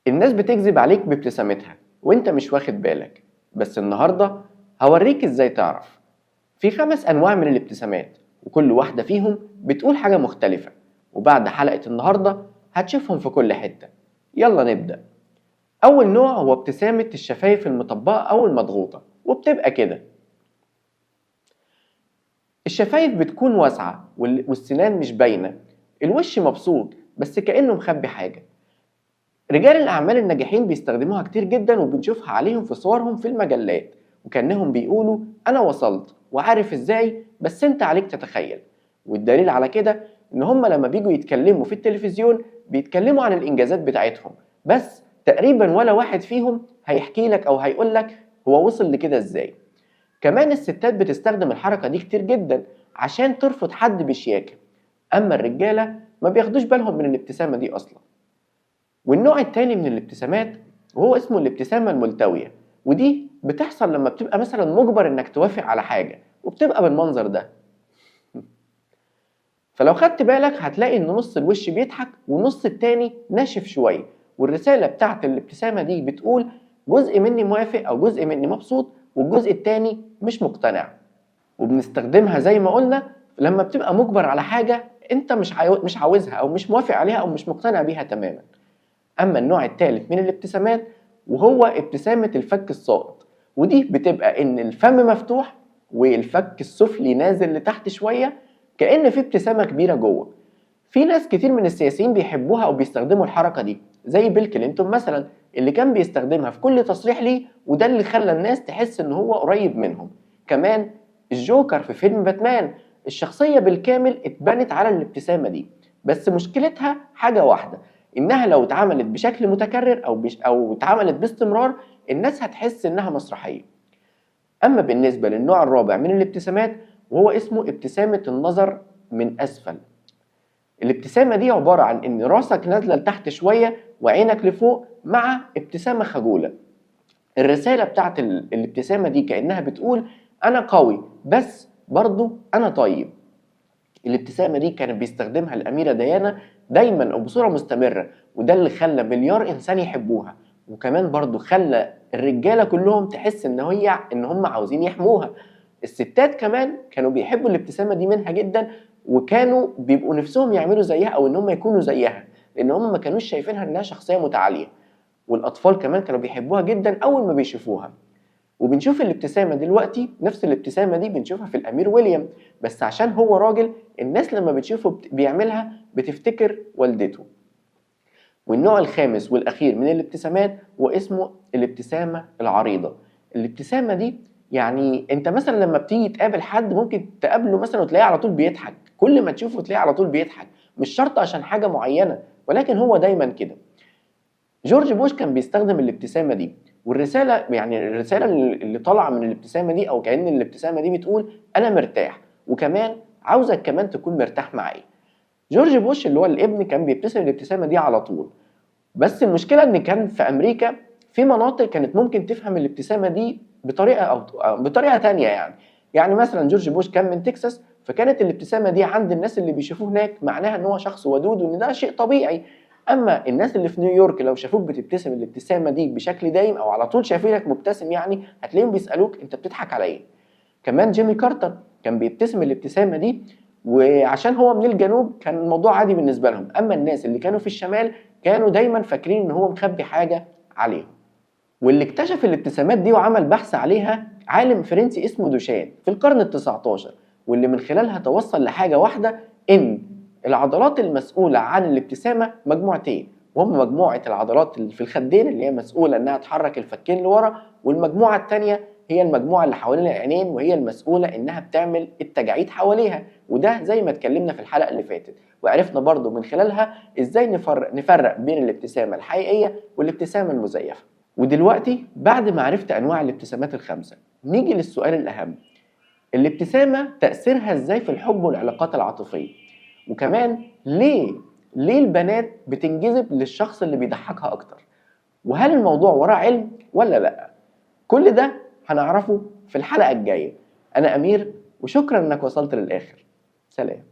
الناس بتكذب عليك بابتسامتها وانت مش واخد بالك، بس النهاردة هوريك ازاي تعرف. في 5 أنواع من الابتسامات، وكل واحدة فيهم بتقول حاجة مختلفة، وبعد حلقة النهاردة هتشوفهم في كل حتة. يلا نبدأ. أول نوع هو ابتسامة الشفايف المطبقة أو المضغوطة، وبتبقى كده. الشفايف بتكون واسعة والسنان مش باينة، الوش مبسوط بس كأنه مخبي حاجة. رجال الأعمال الناجحين بيستخدموها كتير جدا، وبنشوفها عليهم في صورهم في المجلات، وكأنهم بيقولوا أنا وصلت وعارف إزاي، بس أنت عليك تتخيل. والدليل على كده إن هم لما بيجوا يتكلموا في التلفزيون بيتكلموا عن الإنجازات بتاعتهم، بس تقريبا ولا واحد فيهم هيحكي لك أو هيقول لك هو وصل لكده إزاي. كمان الستات بتستخدم الحركة دي كتير جدا عشان ترفض حد بشياكة، أما الرجالة ما بياخدوش بالهم من الابتسامة دي أصلا. والنوع التاني من الابتسامات وهو اسمه الابتسامة الملتوية، ودي بتحصل لما بتبقى مثلا مجبر انك توافق على حاجة، وبتبقى بالمنظر ده. فلو خدت بالك هتلاقي ان نص الوش بيضحك والنص التاني ناشف شوية، والرسالة بتاعت الابتسامة دي بتقول جزء مني موافق او جزء مني مبسوط والجزء التاني مش مقتنع. وبنستخدمها زي ما قلنا لما بتبقى مجبر على حاجة انت مش عاوزها او مش موافق عليها او مش مقتنع بيها تماما. أما النوع الثالث من الابتسامات وهو ابتسامة الفك الساقط، ودي بتبقى إن الفم مفتوح والفك السفلي نازل لتحت شوية، كأن في ابتسامة كبيرة جوه. في ناس كتير من السياسيين بيحبوها أو بيستخدموا الحركة دي، زي بيل كلينتون مثلا اللي كان بيستخدمها في كل تصريح ليه، وده اللي خلى الناس تحس إن هو قريب منهم. كمان الجوكر في فيلم باتمان الشخصية بالكامل اتبنت على الابتسامة دي، بس مشكلتها حاجة واحدة، إنها لو اتعملت بشكل متكرر أو اتعملت باستمرار الناس هتحس إنها مسرحية. أما بالنسبة للنوع الرابع من الابتسامات وهو اسمه ابتسامة النظر من أسفل. الابتسامة دي عبارة عن إن راسك نازلة لتحت شوية وعينك لفوق مع ابتسامة خجولة. الرسالة بتاعت الابتسامة دي كأنها بتقول أنا قوي بس برضو أنا طيب. الابتسامة دي كانت بيستخدمها الأميرة ديانا دايما وبصورة مستمرة، وده اللي خلى مليار إنسان يحبوها، وكمان برضو خلى الرجالة كلهم تحس إن هم عاوزين يحموها. الستات كمان كانوا بيحبوا الابتسامة دي منها جدا، وكانوا بيبقوا نفسهم يعملوا زيها أو إن هم يكونوا زيها، لأن هم ما كانوش شايفينها إنها شخصية متعالية. والأطفال كمان كانوا بيحبوها جدا أول ما بيشوفوها. وبنشوف الابتسامة دلوقتي نفس الابتسامة دي بنشوفها في الأمير ويليام، بس عشان هو راجل الناس لما بتشوفه بيعملها بتفتكر والدته. والنوع الخامس والأخير من الابتسامات هو اسمه الابتسامة العريضة. الابتسامة دي يعني انت مثلا لما بتيجي تقابل حد ممكن تقابله مثلا وتلاقيه على طول بيضحك، كل ما تشوفه تلاقيه على طول بيضحك، مش شرط عشان حاجة معينة ولكن هو دايما كده. جورج بوش كان بيستخدم الابتسامة دي، والرسالة يعني الرسالة اللي طالعة من الابتسامة دي أو كأن الابتسامة دي بتقول أنا مرتاح، وكمان عاوزك كمان تكون مرتاح معايا. جورج بوش اللي هو الابن كان بيبتسم الابتسامة دي على طول، بس المشكلة إن كان في أمريكا في مناطق كانت ممكن تفهم الابتسامة دي بطريقة أو بطريقة تانية يعني مثلا جورج بوش كان من تكساس، فكانت الابتسامة دي عند الناس اللي بيشوفوه هناك معناها إن هو شخص ودود وإن ده شيء طبيعي. اما الناس اللي في نيويورك لو شافوك بتبتسم الابتسامه دي بشكل دايم او على طول شايفينك مبتسم يعني هتلاقيهم بيسالوك انت بتضحك على ايه. كمان جيمي كارتر كان بيبتسم الابتسامه دي، وعشان هو من الجنوب كان الموضوع عادي بالنسبه لهم، اما الناس اللي كانوا في الشمال كانوا دايما فاكرين ان هو مخبي حاجه عليهم. واللي اكتشف الابتسامات دي وعمل بحث عليها عالم فرنسي اسمه دوشان في القرن ال19، واللي من خلالها توصل لحاجه واحده، ان العضلات المسؤولة عن الابتسامة مجموعتين، وهم مجموعة العضلات اللي في الخدين اللي هي مسؤولة انها تحرك الفكين لورا، والمجموعة التانية هي المجموعة اللي حوالين العينين وهي المسؤولة انها بتعمل التجاعيد حواليها، وده زي ما اتكلمنا في الحلقة اللي فاتت، وعرفنا برضو من خلالها ازاي نفرق بين الابتسامة الحقيقية والابتسامة المزيفة. ودلوقتي بعد ما عرفت انواع الابتسامات الخمسة نيجي للسؤال الاهم، الابتسامة تأثيرها ازاي في الحب والعلاقات العاطفية؟ وكمان ليه البنات بتنجذب للشخص اللي بيضحكها اكتر؟ وهل الموضوع وراه علم ولا لا؟ كل ده هنعرفه في الحلقة الجاية. انا امير وشكرا انك وصلت للاخر. سلام.